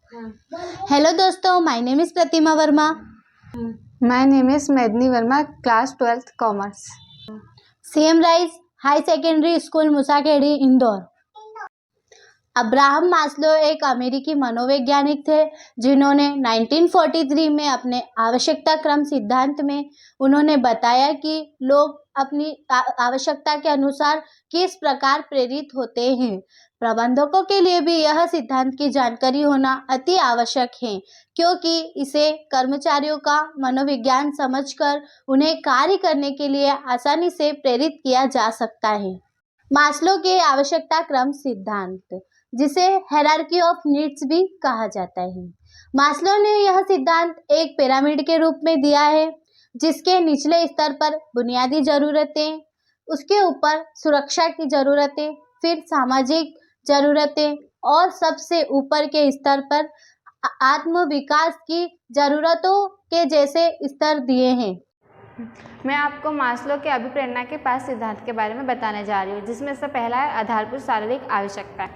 Hello दोस्तों, my name is Pratima Verma. My name is Medni Verma, class 12th Commerce. CM rice high secondary school Musakhedi Indore. Abraham Maslow एक अमेरिकी मनोवैज्ञानिक थे जिन्होंने 1943 में अपने आवश्यकता क्रम सिद्धांत में उन्होंने बताया कि लोग अपनी आवश्यकता के अनुसार किस प्रकार प्रेरित होते हैं। प्रबंधकों के लिए भी यह सिद्धांत की जानकारी होना अति आवश्यक है, क्योंकि इसे कर्मचारियों का मनोविज्ञान समझकर उन्हें कार्य करने के लिए आसानी से प्रेरित किया जा सकता है। मास्लो के आवश्यकता क्रम सिद्धांत, जिसे हायरार्की ऑफ नीड्स भी कहा जाता है। मास्लो ने यह सिद्धांत एक पिरामिड के रूप में दिया है, जिसके निचले स्तर पर बुनियादी जरूरतें, उसके ऊपर सुरक्षा की जरूरतें, फिर सामाजिक जरूरतें और सबसे ऊपर के स्तर पर आत्म विकास की जरूरतों के जैसे स्तर दिए हैं। मैं आपको मास्लो के अभिप्रेरणा के 5 सिद्धांत के बारे में बताने जा रही हूँ, जिसमें से पहला है आधारभूत शारीरिक आवश्यकता।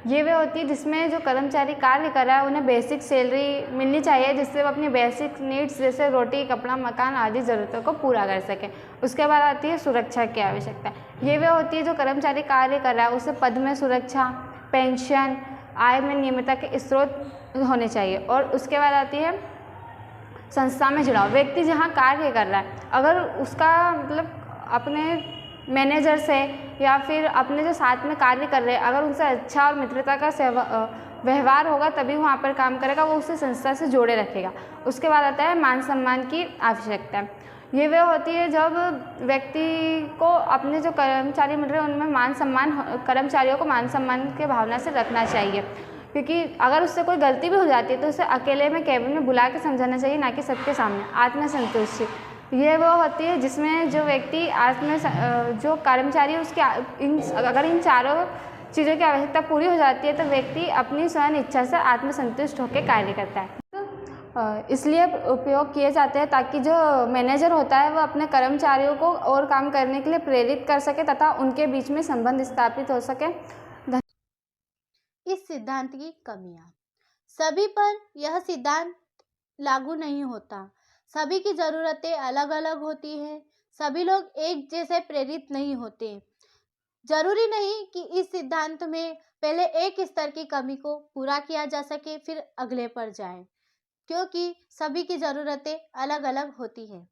ये वे होती है जिसमें जो कर्मचारी कार्य कर रहा है उन्हें बेसिक सैलरी मिलनी चाहिए, जिससे वो अपनी बेसिक नीड्स जैसे रोटी, कपड़ा, मकान आदि ज़रूरतों को पूरा कर सकें। उसके बाद आती है सुरक्षा की आवश्यकता। ये वे होती है जो कर्मचारी कार्य कर रहा है उसे पद में सुरक्षा, पेंशन, आय में नियमितता के स्रोत होने चाहिए। और उसके बाद आती है संस्था में जुड़ाव। व्यक्ति जहाँ कार्य कर रहा है, अगर उसका मतलब अपने मैनेजर से या फिर अपने जो साथ में कार्य कर रहे हैं, अगर उनसे अच्छा और मित्रता का व्यवहार होगा तभी वहाँ पर काम करेगा, वो उसे संस्था से जोड़े रखेगा। उसके बाद आता है मान सम्मान की आवश्यकता। ये वे होती है जब व्यक्ति को अपने जो कर्मचारी मिल रहे हैं उनमें मान सम्मान, कर्मचारियों को मान सम्मान की भावना से रखना चाहिए, क्योंकि अगर उससे कोई गलती भी हो जाती है तो उसे अकेले में केबिन में बुला के समझाना चाहिए, ना कि सबके सामने। आत्मसंतुष्टि, ये वो होती है जिसमें जो व्यक्ति जो कर्मचारी उसके अगर इन चारों चीज़ों की आवश्यकता पूरी हो जाती है तो व्यक्ति अपनी स्वयं इच्छा से आत्मसंतुष्ट होकर कार्य करता है। इसलिए उपयोग किए जाते हैं ताकि जो मैनेजर होता है वो अपने कर्मचारियों को और काम करने के लिए प्रेरित कर सके तथा उनके बीच में संबंध स्थापित हो सके। इस सिद्धांत की कमियां, सभी पर यह सिद्धांत लागू नहीं होता। सभी की जरूरतें अलग अलग होती हैं। सभी लोग एक जैसे प्रेरित नहीं होते। जरूरी नहीं कि इस सिद्धांत में पहले एक स्तर की कमी को पूरा किया जा सके फिर अगले पर जाए, क्योंकि सभी की जरूरतें अलग अलग होती हैं।